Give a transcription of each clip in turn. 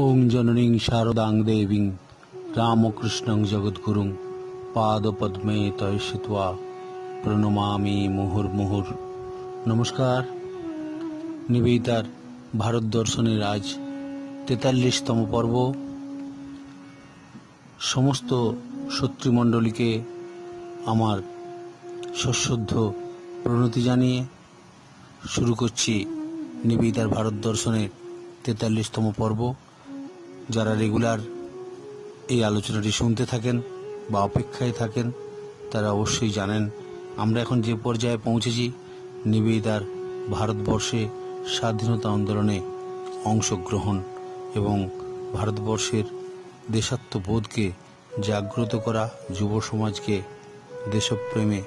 ওং জননীং শারদাং দেবীং রামকৃষ্ণং জগদ্গুরুং পাদপদ্মে তয়সিত্বা প্রণমামি মুহুর্মুহুর। নমস্কার। নিবেদিতার ভারত দর্শনের আজ 43তম পর্ব। সমস্ত শত্রুমণ্ডলীকে আমার সশ্রদ্ধ প্রণতি জানিয়ে শুরু করছি নিবেদিতার ভারত দর্শনের 43তম পর্ব। যারা রেগুলার এই আলোচনাটি শুনতে থাকেন বা অপেক্ষায় থাকেন তারা অবশ্যই জানেন আমরা এখন যে পর্যায়ে পৌঁছেছি, নিবেদিতার ভারতবর্ষে স্বাধীনতা আন্দোলনে অংশগ্রহণ এবং ভারতবর্ষের দেশাত্মবোধকে জাগ্রত করা, যুব সমাজকে দেশপ্রেমে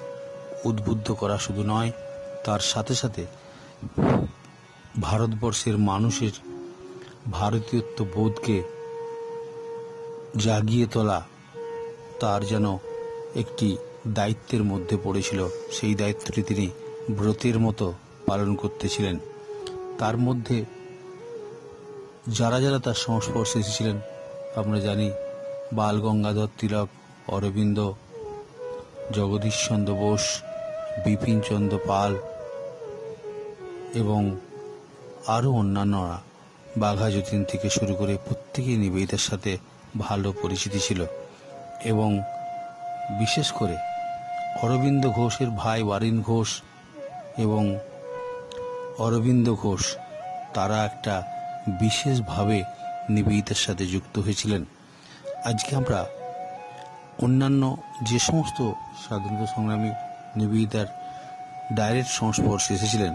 উদ্বুদ্ধ করা শুধু নয়, তার সাথে সাথে ভারতবর্ষের মানুষের ভারতীয়ত্ববোধকে জাগিয়ে তোলা তার যেন একটি দায়িত্বের মধ্যে পড়েছিল। সেই দায়িত্বটি তিনি ব্রতের মতো পালন করতেছিলেন। তার মধ্যে যারা যারা তার সংস্পর্শে এসেছিলেন আমরা জানি, বাল গঙ্গাধর তিলক, অরবিন্দ, জগদীশচন্দ্র বোস, বিপিনচন্দ্র পাল এবং আরও অন্যান্যরা, বাঘা যতীন থেকে শুরু করে প্রত্যেকেই নিবেদিতার সাথে ভালো পরিচিতি ছিল। এবং বিশেষ করে অরবিন্দ ঘোষের ভাই বারিন ঘোষ এবং অরবিন্দ ঘোষ, তারা একটা বিশেষভাবে নিবেদিতার সাথে যুক্ত হয়েছিলেন। আজকে আমরা অন্যান্য যে সমস্ত স্বাধীনতা সংগ্রামী নিবেদিতার ডাইরেক্ট সংস্পর্শে এসেছিলেন,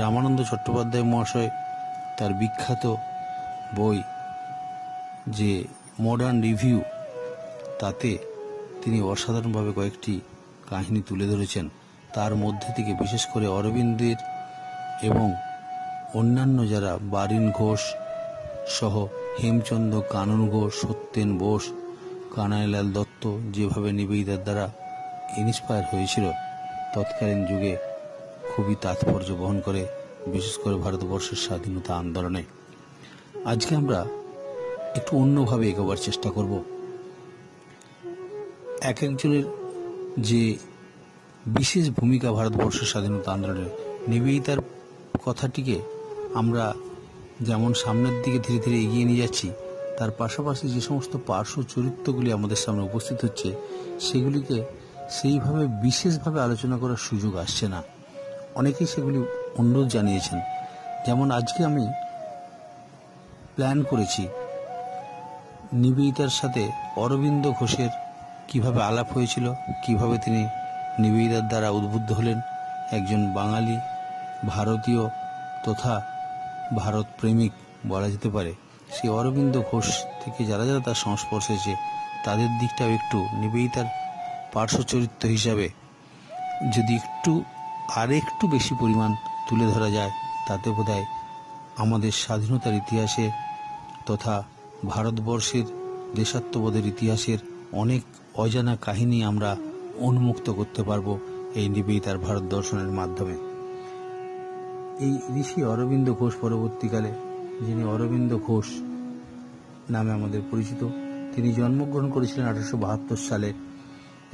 রামানন্দ চট্টোপাধ্যায় মহাশয় তার বিখ্যাত বই যে মডার্ন রিভিউ, তাতে তিনি অসাধারণভাবে কয়েকটি কাহিনী তুলে ধরেছেন। তার মধ্যে থেকে বিশেষ করে অরবিন্দের এবং অন্যান্য যারা বারিন ঘোষ সহ হেমচন্দ্র কানন ঘোষ, সত্যেন বোস, কানাইলাল দত্ত যেভাবে নিবেদিতার দ্বারা ইন্সপায়ার হয়েছিল, তৎকালীন যুগে খুবই তাৎপর্য বহন করে, বিশেষ করে ভারতবর্ষের স্বাধীনতা আন্দোলনে। আজকে আমরা একটু অন্যভাবে এগোবার চেষ্টা করব। এক একজনের যে বিশেষ ভূমিকা ভারতবর্ষের স্বাধীনতা আন্দোলনে, নিবেদিতার কথাটিকে আমরা যেমন সামনের দিকে ধীরে ধীরে এগিয়ে নিয়ে যাচ্ছি, তার পাশাপাশি যে সমস্ত পার্শ্ব চরিত্রগুলি আমাদের সামনে উপস্থিত হচ্ছে, সেগুলিকে সেইভাবে বিশেষভাবে আলোচনা করার সুযোগ আসছে না। অনেকেই সেগুলি অনুরোধ জানিয়েছেন। যেমন আজকে আমি প্ল্যান করেছি নিবেদিতার সাথে অরবিন্দ ঘোষের কিভাবে আলাপ হয়েছিল, কিভাবে তিনি নিবেদিতার দ্বারা উদ্বুদ্ধ হলেন, একজন বাঙালি ভারতীয় তথা ভারত প্রেমিক বলা যেতে পারে। সেই অরবিন্দ ঘোষ থেকে যারা যারা তার সংস্পর্শে এসেছে তাদের দিকটাও একটু নিবেদিতার পার্শ্ব চরিত্র হিসাবে যদি একটু বেশি পরিমাণ তুলে ধরা যায়, তাতে বোধহয় আমাদের স্বাধীনতার ইতিহাসে তথা ভারতবর্ষের দেশাত্মবোধের ইতিহাসের অনেক অজানা কাহিনী আমরা উন্মুক্ত করতে পারব এই নিবেদিতার ভারত দর্শনের মাধ্যমে। এই ঋষি অরবিন্দ ঘোষ পরবর্তীকালে, যিনি অরবিন্দ ঘোষ নামে আমাদের পরিচিত, তিনি জন্মগ্রহণ করেছিলেন 1872 সালে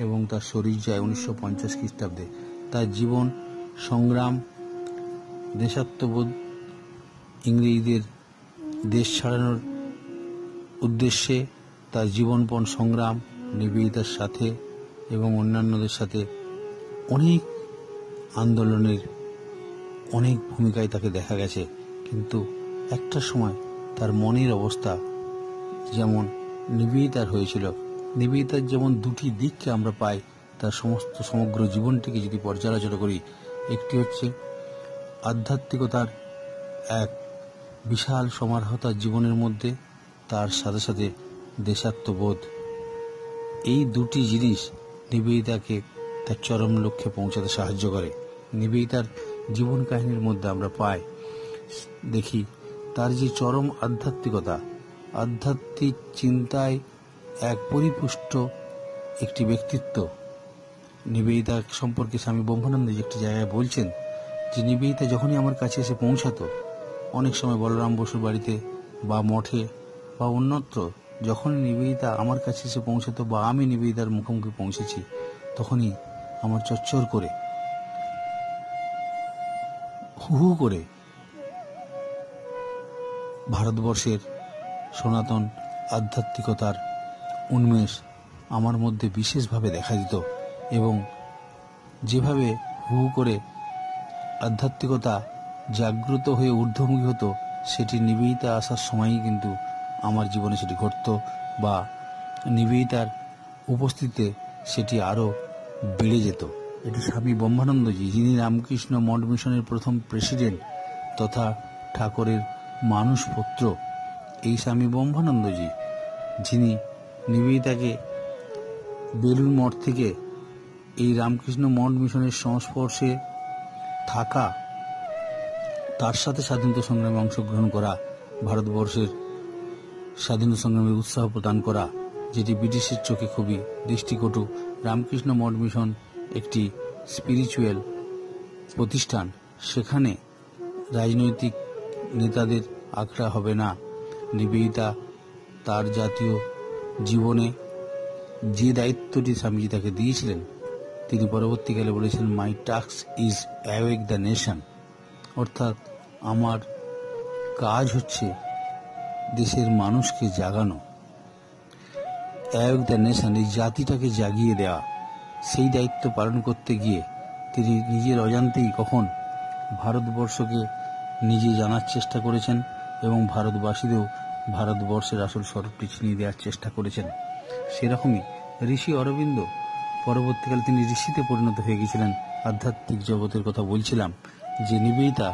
এবং তার শরীর যায় 1950 খ্রিস্টাব্দে। তার জীবন সংগ্রাম, দেশাত্মবোধ, ইংরেজদের দেশ ছাড়ানোর উদ্দেশ্যে তার জীবনপণ সংগ্রাম, নিবেদিতার সাথে এবং অন্যান্যদের সাথে অনেক আন্দোলনের অনেক ভূমিকায় তাকে দেখা গেছে। কিন্তু একটা সময় তার মনের অবস্থা যেমন নিবেদিতার হয়েছিল, নিবেদিতার যেমন দুটি দিককে আমরা পাই, তার সমগ্র জীবনটিকে যদি পর্যালোচনা করি, একটি হচ্ছে আধ্যাত্মিকতার এক বিশাল সমারোহ তার জীবনের মধ্যে, তার সাথে সাথে দেশাত্মবোধ। এই দুটি জিনিস নিবেদিতাকে তার চরম লক্ষ্যে পৌঁছাতে সাহায্য করে। নিবেদিতার জীবন কাহিনীর মধ্যে আমরা দেখি তার যে চরম আধ্যাত্মিকতা, আধ্যাত্মিক চিন্তায় এক পরিপুষ্ট একটি ব্যক্তিত্ব। নিবেদিতা সম্পর্কে স্বামী ব্রহ্মানন্দ একটি জায়গায় বলছেন যে নিবেদিতা যখনই আমার কাছে এসে পৌঁছাতো, অনেক সময় বলরাম বসুর বাড়িতে বা মঠে বা অন্যত্র যখনই নিবেদিতা আমার কাছে এসে পৌঁছাতো বা আমি নিবেদিতার মুখোমুখি পৌঁছেছি, তখনই আমার চচ্চর করে হু হু করে ভারতবর্ষের সনাতন আধ্যাত্মিকতার উন্মেষ আমার মধ্যে বিশেষভাবে দেখা দিত। এবং যেভাবে হু হু করে আধ্যাত্মিকতা জাগ্রত হয়ে ঊর্ধ্বমুখী হতো, সেটি নিবেদিতা আসার সময়ই কিন্তু আমার জীবনে সেটি ঘটত, বা নিবেদিতার উপস্থিতিতে সেটি আরও বেড়ে যেত। এটি স্বামী ব্রহ্মানন্দজি, যিনি রামকৃষ্ণ মঠ মিশনের প্রথম প্রেসিডেন্ট তথা ঠাকুরের মানুষ পুত্র, এই স্বামী ব্রহ্মানন্দজি, যিনি নিবেদিতাকে বেলুড় মঠ থেকে এই রামকৃষ্ণ মঠ মিশনের সংস্পর্শে থাকা, তার সাথে স্বাধীনতা সংগ্রামে অংশগ্রহণ করা, ভারতবর্ষের স্বাধীনতা সংগ্রামে উৎসাহ প্রদান করা, যেটি ব্রিটিশের চোখে খুবই দৃষ্টিকটু। রামকৃষ্ণ মঠ মিশন একটি স্পিরিচুয়াল প্রতিষ্ঠান, সেখানে রাজনৈতিক নেতাদের আখড়া হবে না। নিবেদিতা তার জাতীয় জীবনে যে দায়িত্বটি স্বামীজি তাকে দিয়েছিলেন, তিনি পরবর্তীকালে বলেছেন, my task is awake the nation, অর্থাৎ আমার কাজ হচ্ছে দেশের মানুষকে জাগানো। অ্যাওয়েক দ্য নেশন, এই জাতিটাকে জাগিয়ে দেওয়া। সেই দায়িত্ব পালন করতে গিয়ে তিনি নিজের অজান্তেই কখন ভারতবর্ষকে নিজে জানার চেষ্টা করেছেন এবং ভারতবাসীদেরও ভারতবর্ষের আসল স্বরূপটি ছিনিয়ে দেওয়ার চেষ্টা করেছেন। সেরকমই ঋষি অরবিন্দ পরবর্তীকালে তিনি ঋষিতে পরিণত হয়ে গেছিলেন। আধ্যাত্মিক জগতের কথা বলছিলাম, যে নিবেদিতা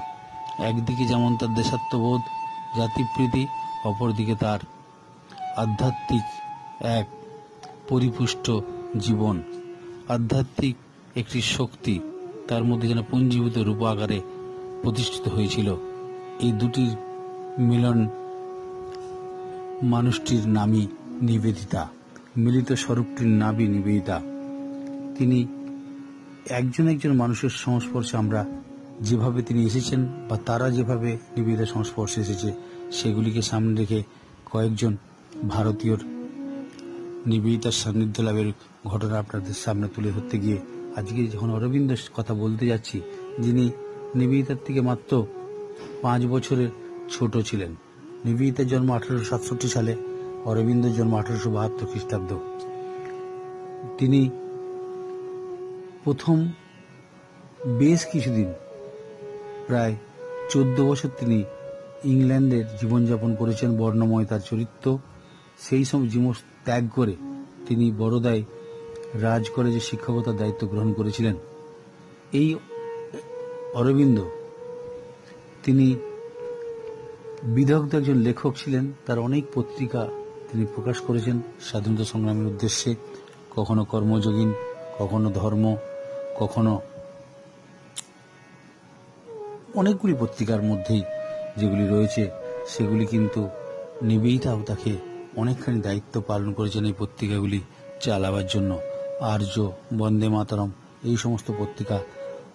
একদিকে যেমন তার দেশাত্মবোধ, জাতিপ্রীতি, অপরদিকে তার আধ্যাত্মিক এক পরিপুষ্ট জীবন, আধ্যাত্মিক একটি শক্তি তার মধ্যে যেন পুঞ্জীভূত রূপ আকারে প্রতিষ্ঠিত হয়েছিল। এই দুটির মিলন মানুষটির নামই নিবেদিতা, মিলিত স্বরূপটির নামই নিবেদিতা। তিনি একজন একজন মানুষের সংস্পর্শে আমরা যেভাবে তিনি এসেছেন বা তারা যেভাবে নিবেদিতার সংস্পর্শে এসেছে, সেগুলিকে সামনে রেখে কয়েকজন ভারতীয়র নিবেদিতার সান্নিধ্য লাভের ঘটনা আপনাদের সামনে তুলে ধরতে গিয়ে আজকে যখন অরবিন্দের কথা বলতে যাচ্ছি, যিনি নিবেদিতার থেকে মাত্র 5 বছরের ছোট ছিলেন। নিবেদিতার জন্ম 1867 সালে, অরবিন্দের জন্ম 1872 খ্রিস্টাব্দ। তিনি প্রথম বেশ কিছুদিন, প্রায় 14 বছর তিনি ইংল্যান্ডের জীবনযাপন করেছেন। বর্ণময় তার চরিত্র। সেই সময় জীবন ত্যাগ করে তিনি বরোদায় রাজ কলেজে শিক্ষকতার দায়িত্ব গ্রহণ করেছিলেন। এই অরবিন্দ তিনি বিদগ্ধ একজন লেখক ছিলেন। তার অনেক পত্রিকা তিনি প্রকাশ করেছেন স্বাধীনতা সংগ্রামের উদ্দেশ্যে, কখনো কর্মযোগিন, কখনো ধর্ম, কখনো অনেকগুলি পত্রিকার মধ্যেই যেগুলি রয়েছে সেগুলি কিন্তু নিবেদিতাও তাকে অনেকখানি দায়িত্ব পালন করেছেন এই পত্রিকাগুলি চালাবার জন্য। আর্য, বন্দে মাতরম, এই সমস্ত পত্রিকা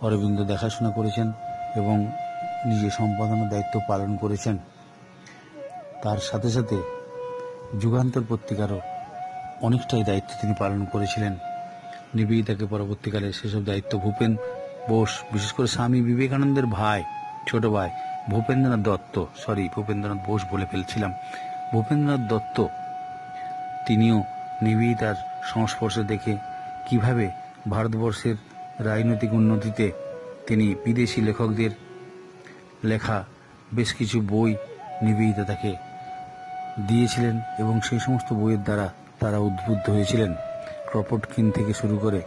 অরবিন্দ দেখাশোনা করেছেন এবং নিজে সম্পাদনার দায়িত্ব পালন করেছেন। তার সাথে সাথে যুগান্তর পত্রিকারও অনেকটাই দায়িত্ব তিনি পালন করেছিলেন। নিবেদিতাকে পরবর্তীকালে সেসব দায়িত্ব ভূপেন বোস, বিশেষ করে স্বামী বিবেকানন্দের ভাই, ছোট ভাই ভূপেন্দ্রনাথ দত্ত, ভূপেন্দ্রনাথ বোস বলে ফেলছিলাম, ভূপেন্দ্রনাথ দত্ত, তিনিও নিবেদিতার সংস্পর্শে দেখে কিভাবে ভারতবর্ষের রাজনৈতিক উন্নতিতে তিনি বিদেশি লেখকদের লেখা বেশ কিছু বই নিবেদিতা তাকে দিয়েছিলেন এবং সেই সমস্ত বইয়ের দ্বারা তারা উদ্বুদ্ধ হয়েছিলেন। ক্রপটকিন থেকে শুরু করে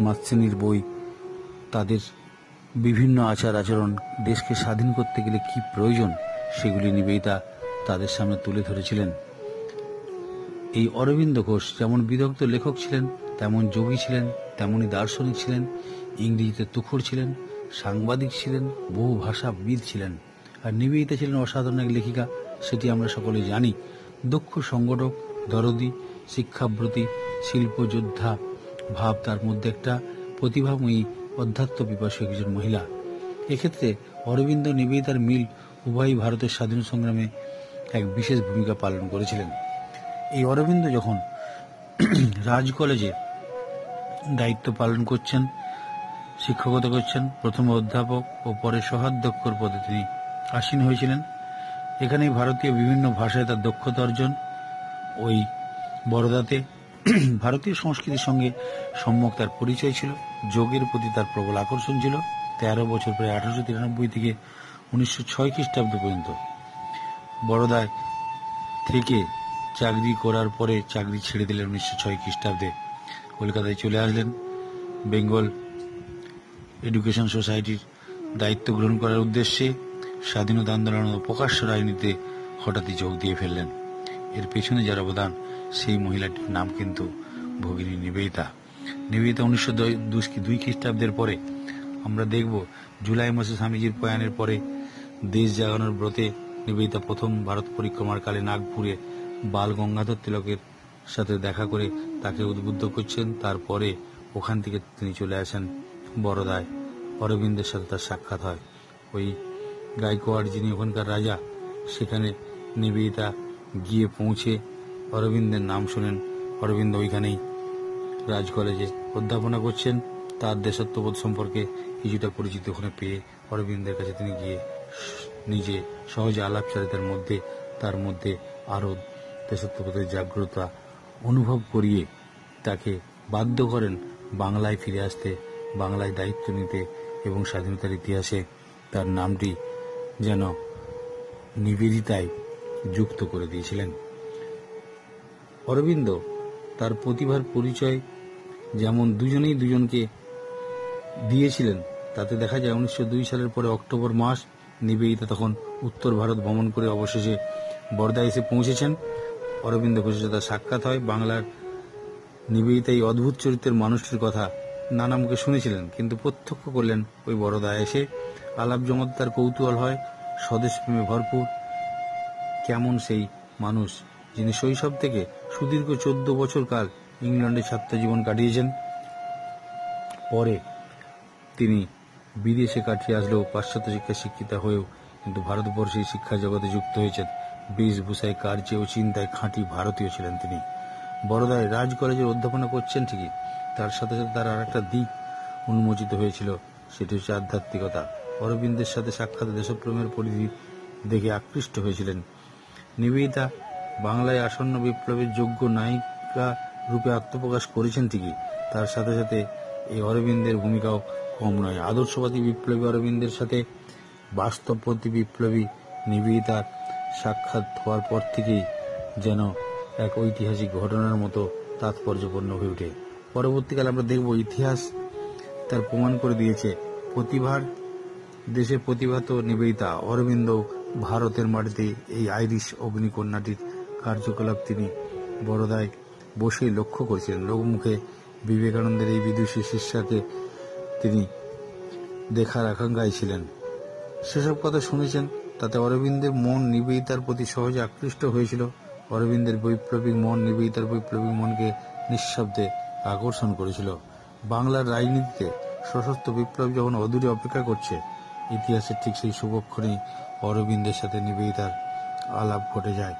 মাতসেনির বই, তাদের বিভিন্ন আচার আচরণ, দেশকে স্বাধীন করতে গেলে কি প্রয়োজন, সেগুলি নিবেদিতা তাদের সামনে তুলে ধরেছিলেন। এই অরবিন্দ ঘোষ যেমন বিদগ্ধ লেখক ছিলেন, তেমন যোগী ছিলেন, তেমনই দার্শনিক ছিলেন, ইংরেজিতে তুখোড় ছিলেন, সাংবাদিক ছিলেন, বহু ভাষাবিদ ছিলেন। আর নিবেদিতা ছিলেন অসাধারণ এক লেখিকা, সেটি আমরা সকলে জানি। দক্ষ সংগঠক, দরদি, শিক্ষাব্রতী, শিল্পযোদ্ধা ভাব তার মধ্যে, একটা প্রতিভাময়ী অধ্যাত্ম পিপাসু একজন মহিলা। এক্ষেত্রে অরবিন্দ নিবেদিতার মিল উভয়ই ভারতের স্বাধীনতা সংগ্রামে এক বিশেষ ভূমিকা পালন করেছিলেন। এই অরবিন্দ যখন রাজ কলেজে দায়িত্ব পালন করছেন, শিক্ষকতা করছেন, প্রথমে অধ্যাপক ও পরে সহাধ্যক্ষর পদে তিনি আসীন হয়েছিলেন। এখানেই ভারতীয় বিভিন্ন ভাষায় তার দক্ষতা অর্জন। ওই বরোদাতে ভারতীয় সংস্কৃতির সঙ্গে সম্যক তার পরিচয় ছিল। যোগের প্রতি তার প্রবল আকর্ষণ ছিল। 13 বছর, প্রায় 1893 থেকে 1906 খ্রিস্টাব্দ পর্যন্ত বরোদায় থেকে চাকরি করার পরে চাকরি ছেড়ে দিলেন। 1906 খ্রিস্টাব্দে কলকাতায় চলে আসলেন। বেঙ্গল এডুকেশন সোসাইটির দায়িত্ব গ্রহণ করার উদ্দেশ্যে স্বাধীনতা আন্দোলন ও প্রকাশ্য রাজনীতিতে হঠাৎই যোগ দিয়ে ফেললেন। এর পেছনে যার অবদান, সেই মহিলাটির নাম কিন্তু ভগিনী নিবেদিতা। নিবেদিতা 1902 খ্রিস্টাব্দের পরে আমরা দেখব, জুলাই মাসে স্বামীজির প্রয়াণের পরে দেশ জাগানোর ব্রতে নিবেদিতা প্রথম ভারত পরিক্রমার কালে নাগপুরে বাল গঙ্গাধর তিলকের সাথে দেখা করে তাকে উদ্বুদ্ধ করছেন। তারপরে ওখান থেকে তিনি চলে আসেন বরোদায়। অরবিন্দের সাথে তার সাক্ষাৎ হয়। ওই গাইকোয়াড়, যিনি ওখানকার রাজা, সেখানে নিবেদিতা গিয়ে পৌঁছে অরবিন্দের নাম শোনেন। অরবিন্দ ওইখানেই রাজ কলেজে অধ্যাপনা করছেন। তার দেশাত্মবোধ সম্পর্কে কিছুটা পরিচিতি ওখানে পেয়ে অরবিন্দের কাছে তিনি গিয়ে নিজে সহজে আলাপচারিতার মধ্যে তার মধ্যে আরও দেশাত্মবোধের জাগ্রতা অনুভব করিয়ে তাকে বাধ্য করেন বাংলায় ফিরে আসতে, বাংলায় দায়িত্ব নিতে এবং স্বাধীনতার ইতিহাসে তার নামটি যেন নিবেদিতায় যুক্ত করে দিয়েছিলেন। অরবিন্দ তার প্রতিভার পরিচয় যেমন দুজনেই দুজনকে দিয়েছিলেন, তাতে দেখা যায় 1902 সালের পরে অক্টোবর মাস নিবেদিতা তখন উত্তর ভারত ভ্রমণ করে অবশেষে বরোদা এসে পৌঁছেছেন। অরবিন্দ ঘোষের সাথে সাক্ষাৎ হয়। বাংলার নিবেদিতা এই অদ্ভুত চরিত্রের মানুষটির কথা নানা মুখে শুনেছিলেন, কিন্তু প্রত্যক্ষ করলেন ওই বরোদা এসে। আলাপ জমাতে তার কৌতূহল হয়, স্বদেশ প্রেমে ভরপুর। কেমন সেই মানুষ যিনি শৈশব থেকে সুদীর্ঘ 14 বছর কাল ইংল্যান্ডে ছাত্র জীবন কাটিয়েছেন। পরে তিনি বিদেশে কাটিয়ে আসলেও পাশ্চাত্য শিক্ষা শিক্ষিতা হয়েও কিন্তু ভারতবর্ষের শিক্ষা জগতে যুক্ত হয়েছেন। বেশভূষায়, কার্যে ও চিন্তায় খাঁটি ভারতীয় ছিলেন তিনি। বরোদায় রাজ কলেজের অধ্যাপনা করছেন ঠিকই, তার সাথে সাথে তার আর একটা দিক উন্মোচিত হয়েছিল, সেটি হচ্ছে আধ্যাত্মিকতা। অরবিন্দের সাথে সাক্ষাৎ দেশপ্রেমের পরিধি দেখে আকৃষ্ট হয়েছিলেন। নিবেদিতা বাংলায় আসন্ন বিপ্লবের যোগ্য নায়িকা রূপে আত্মপ্রকাশ করেছেন ঠিকই, তার সাথে সাথে এই অরবিন্দের ভূমিকাও কম নয়। আদর্শবাদী বিপ্লবী অরবিন্দের সাথে বাস্তবপন্থী বিপ্লবী নিবেদিতার সাক্ষাৎ হওয়ার পর থেকেই যেন এক ঐতিহাসিক ঘটনার মতো তাৎপর্যপূর্ণ হয়ে ওঠে। পরবর্তীকালে আমরা দেখব, ইতিহাস তার প্রমাণ করে দিয়েছে, প্রতিভার দেশে প্রতিভাত নিবেদিতা। অরবিন্দ ভারতের মাটিতে এই আইরিশ অগ্নিকন্যাটির কার্যকলাপ তিনি বরোদায় বসে লক্ষ্য করেছিলেন। লোকমুখে বিবেকানন্দের এই বিদুষী শিষ্যাকে তিনি দেখার আকাঙ্ক্ষায় ছিলেন। সেসব কথা শুনেছেন, তাতে অরবিন্দের মন নিবেদিতার প্রতি সহজে আকৃষ্ট হয়েছিল। অরবিন্দের বৈপ্লবিক মন নিবেদিতার বৈপ্লবিক মনকে নিঃশব্দে আকর্ষণ করেছিল। বাংলার রাজনীতিতে সশস্ত্র বিপ্লব যখন অদূরে অপেক্ষা করছে, ইতিহাসের ঠিক সেই শুভক্ষণেই অরবিন্দের সাথে নিবেদিতার আলাপ ঘটে যায়।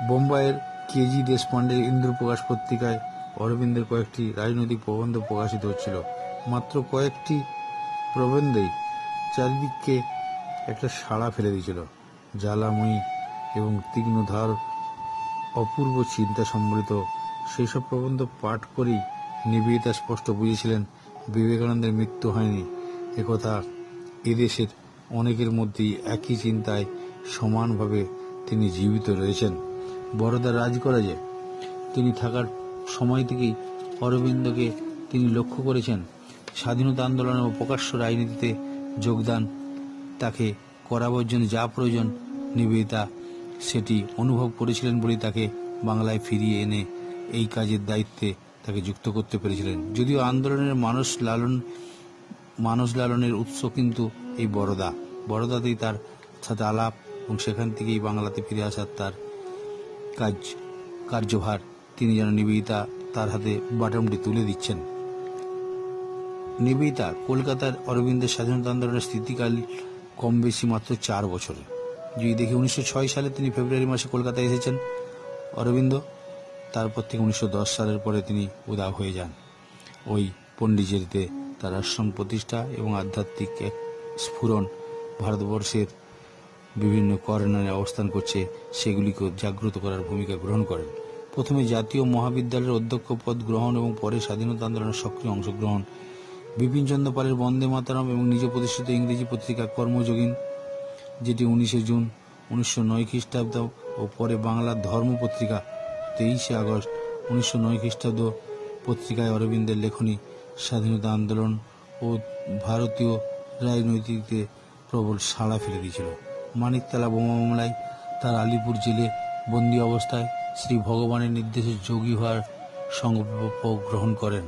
বোম্বাইয়ের কেজি দেশপান্ডের ইন্দ্রপ্রকাশ পত্রিকায় অরবিন্দের কয়েকটি রাজনৈতিক প্রবন্ধ প্রকাশিত হচ্ছিল। মাত্র কয়েকটি প্রবন্ধেই চারিদিককে একটা সাড়া ফেলে দিয়েছিল। জ্বালাময়ী এবং তীক্ষ্ণধার অপূর্ব চিন্তা সম্বলিত সেই সব প্রবন্ধ পাঠ করেই নিবেদিতা স্পষ্ট বুঝেছিলেন বিবেকানন্দের মৃত্যু হয়নি। একথা এদেশের অনেকের মধ্যেই একই চিন্তায় সমানভাবে তিনি জীবিত রয়েছেন। বরোদা রাজ কলেজে তিনি থাকার সময় থেকেই অরবিন্দকে তিনি লক্ষ্য করেছেন। স্বাধীনতা আন্দোলন ও প্রকাশ্য রাজনীতিতে যোগদান তাকে করাবার জন্য যা প্রয়োজন নিবেদিতা সেটি অনুভব করেছিলেন বলেই তাকে বাংলায় ফিরিয়ে এনে এই কাজের দায়িত্বে তাকে যুক্ত করতে পেরেছিলেন। যদিও আন্দোলনের মানস লালনের উৎস কিন্তু এই বরোদাতেই তার সাথে আলাপ এবং সেখান থেকেই বাংলাতে ফিরে আসার তার কার্যভার তিনি যেন নিবেদিতা তার হাতে বাটনটি তুলে দিচ্ছেন। নিবেদিতা কলকাতার অরবিন্দের স্বাধীনতা আন্দোলনের স্থিতিকাল কম বেশি মাত্র 4 বছরে। যদি দেখি 1906 সালে তিনি ফেব্রুয়ারি মাসে কলকাতায় এসেছেন অরবিন্দ। তারপর থেকে 1910 সালের পরে তিনি উধাও হয়ে যান। ওই পন্ডিচেরিতে তার আশ্রম প্রতিষ্ঠা এবং আধ্যাত্মিক এক স্ফুরণ ভারতবর্ষের বিভিন্ন কর্নারে অবস্থান করছে সেগুলিকে জাগ্রত করার ভূমিকা গ্রহণ করেন। প্রথমে জাতীয় মহাবিদ্যালয়ের অধ্যক্ষ পদ গ্রহণ এবং পরে স্বাধীনতা আন্দোলনের সক্রিয় অংশগ্রহণ, বিপিনচন্দ্র পালের বন্দে মাতরম এবং নিজ প্রতিষ্ঠিত ইংরেজি পত্রিকা কর্মযোগিন, যেটি 19 জুন 1909 খ্রিস্টাব্দ ও পরে বাংলা ধর্ম পত্রিকা 23 আগস্ট 1909 খ্রিস্টাব্দ পত্রিকায় অরবিন্দের লেখনী স্বাধীনতা আন্দোলন ও ভারতীয় রাজনৈতিকতে প্রবল সাড়া ফেলে দিয়েছিল। মানিকতলা বোমা মামলায় তার আলিপুর জেলে বন্দী অবস্থায় শ্রী ভগবানের নির্দেশে যোগী হওয়ার সংকল্প গ্রহণ করেন।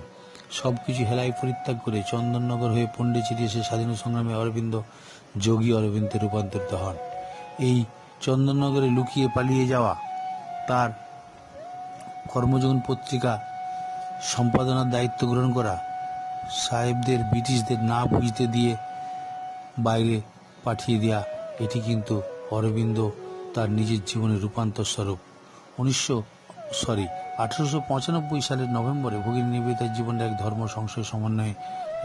সবকিছু হেলায় পরিত্যাগ করে চন্দননগর হয়ে পন্ডিচেরি এসে স্বাধীনতা সংগ্রামে অরবিন্দ যোগী অরবিন্দে রূপান্তরিত হন। এই চন্দননগরে লুকিয়ে পালিয়ে যাওয়া, তার কর্মযোগন পত্রিকা সম্পাদনার দায়িত্ব গ্রহণ করা, সাহেবদের ব্রিটিশদের না বুঝতে দিয়ে বাইরে পাঠিয়ে দেওয়া, এটি কিন্তু অরবিন্দ তার নিজের জীবনের রূপান্তর স্বরূপ। 1895 সালের নভেম্বরে ভগিনী নিবেদিতার জীবনের এক ধর্ম সংশয় সমন্বয়ে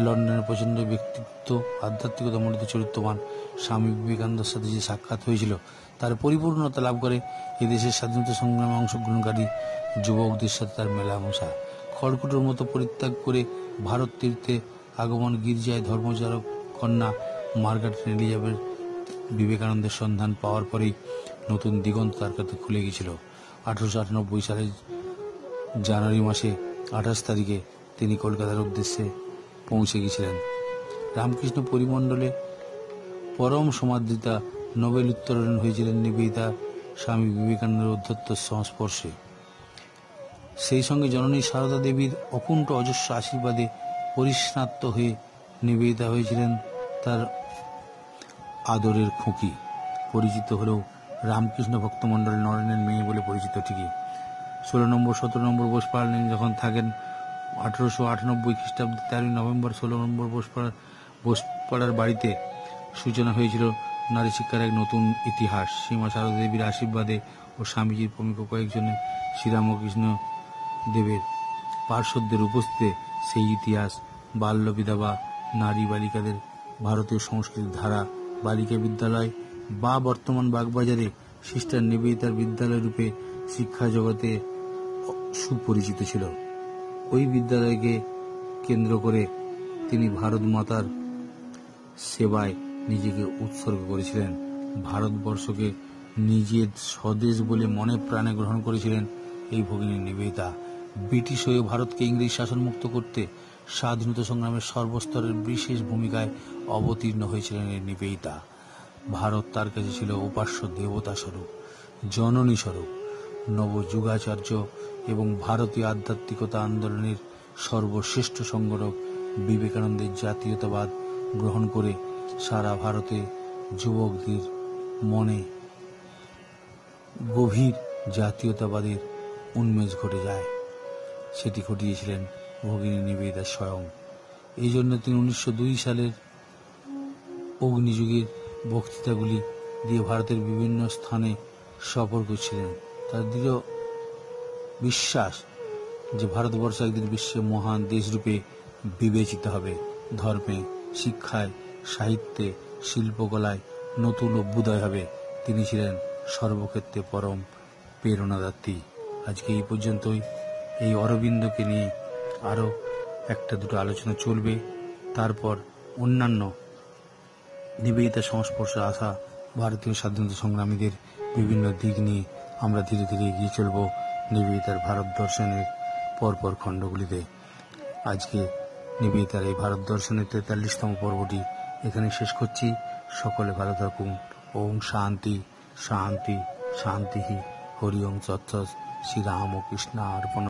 লন্ডনের প্রচন্ড ব্যক্তিত্ব, আধ্যাত্মিকতা মণ্ডিত চরিত্রবান স্বামী বিবেকানন্দের সাথে যে সাক্ষাৎ হয়েছিল তার পরিপূর্ণতা লাভ করে এদেশের স্বাধীনতা সংগ্রামে অংশগ্রহণকারী যুবকদের সাথে তার মেলামেশা। খড়কুটোর মতো পরিত্যাগ করে ভারত তীর্থে আগমন, গির্জায় ধর্মচারক কন্যা মার্গারেট এলিজাবেথ বিবেকানন্দের সন্ধান পাওয়ার পরেই নতুন দিগন্ত তার কাছে খুলে গিয়েছিল। 1898 সালের জানুয়ারি মাসে 28 তারিখে তিনি কলকাতার উদ্দেশ্যে পৌঁছে গিয়েছিলেন। রামকৃষ্ণ পরিমণ্ডলে পরম সমাদৃতা নোবেল উত্তরণ হয়েছিলেন নিবেদিতা স্বামী বিবেকানন্দের উদ্ধত্ত সংস্পর্শে। সেই সঙ্গে জননী সারদা দেবীর অকুণ্ঠ অজস্র আশীর্বাদে পরিস্নাত হয়ে নিবেদিতা হয়েছিলেন তার আদরের খুঁকি। পরিচিত হলেও রামকৃষ্ণ ভক্তমণ্ডলের নরেনের মেয়ে বলে পরিচিত ঠিকই। 16 নম্বর 17 নম্বর বোসপাড়া যখন থাকেন 1898 খ্রিস্টাব্দে 13 নভেম্বর 16 নম্বর বোসপাড়ার বাড়িতে সূচনা হয়েছিল নারী শিক্ষার এক নতুন ইতিহাস। শ্রীমা সারদা দেবীর আশীর্বাদে ও স্বামীজির প্রমুখ কয়েকজনের শ্রীরামকৃষ্ণ দেবের পার্শ্বদের উপস্থিতিতে সেই ইতিহাস বাল্য বিধবা নারী বালিকাদের ভারতীয় সংস্কৃতির ধারা বালিকা বিদ্যালয় বা বর্তমান বাগবাজারে সিস্টার নিবেদিতার বিদ্যালয় রূপে শিক্ষা জগতে সুপরিচিত ছিল। ওই বিদ্যালয়কে কেন্দ্র করে তিনি ভারত মাতার সেবায় নিজেকে উৎসর্গ করেছিলেন। ভারতবর্ষকে নিজের স্বদেশ বলে মনে প্রাণে গ্রহণ করেছিলেন এই ভগিনী নিবেদিতা। ব্রিটিশ হয়ে ভারতকে ইংরেজ শাসনমুক্ত করতে স্বাধীনতা সংগ্রামের সর্বস্তরের বিশেষ ভূমিকায় অবতীর্ণ হয়েছিলেন এই নিবেদিতা। ভারত তার কাছে ছিল উপাস্য দেবতা স্বরূপ, জননী স্বরূপ। নবযুগাচার্য এবং ভারতীয় আধ্যাত্মিকতা আন্দোলনের সর্বশ্রেষ্ঠ সংগঠক বিবেকানন্দের জাতীয়তাবাদ গ্রহণ করে সারা ভারতে যুবকদের মনে গভীর জাতীয়তাবাদের উন্মেষ ঘটে যায়। সেটি ঘটিয়েছিলেন ভগিনী নিবেদিতা স্বয়ং। এই জন্য তিনি 1902 সালের অগ্নিযুগের বক্তৃতাগুলি দিয়ে ভারতের বিভিন্ন স্থানে সফর করছিলেন। তার দৃঢ় বিশ্বাস যে ভারতবর্ষ একদিন বিশ্বের মহান দেশরূপে বিবেচিত হবে। ধর্মে, শিক্ষায়, সাহিত্যে, শিল্পকলায় নতুন অভ্যুদয় হবে। তিনি ছিলেন সর্বক্ষেত্রে পরম প্রেরণাদাত্রী। আজকে এই পর্যন্তই। এই অরবিন্দকে নিয়ে আরও একটা দুটো আলোচনা চলবে। তারপর অন্যান্য নিবেদিতা সংস্পর্শে আসা ভারতীয় স্বাধীনতা সংগ্রামীদের বিভিন্ন দিক নিয়ে আমরা ধীরে ধীরে এগিয়ে চলব নিবেদিতার ভারত দর্শনের পরপর খণ্ডগুলিতে। আজকে নিবেদিতার এই ভারত দর্শনের 43তম পর্বটি এখানে শেষ করছি। সকলে ভালো থাকুন। ওম শান্তি শান্তি শান্তি। হরি ওম তৎসৎ। শ্রীরাম ও কৃষ্ণ অর্পণ।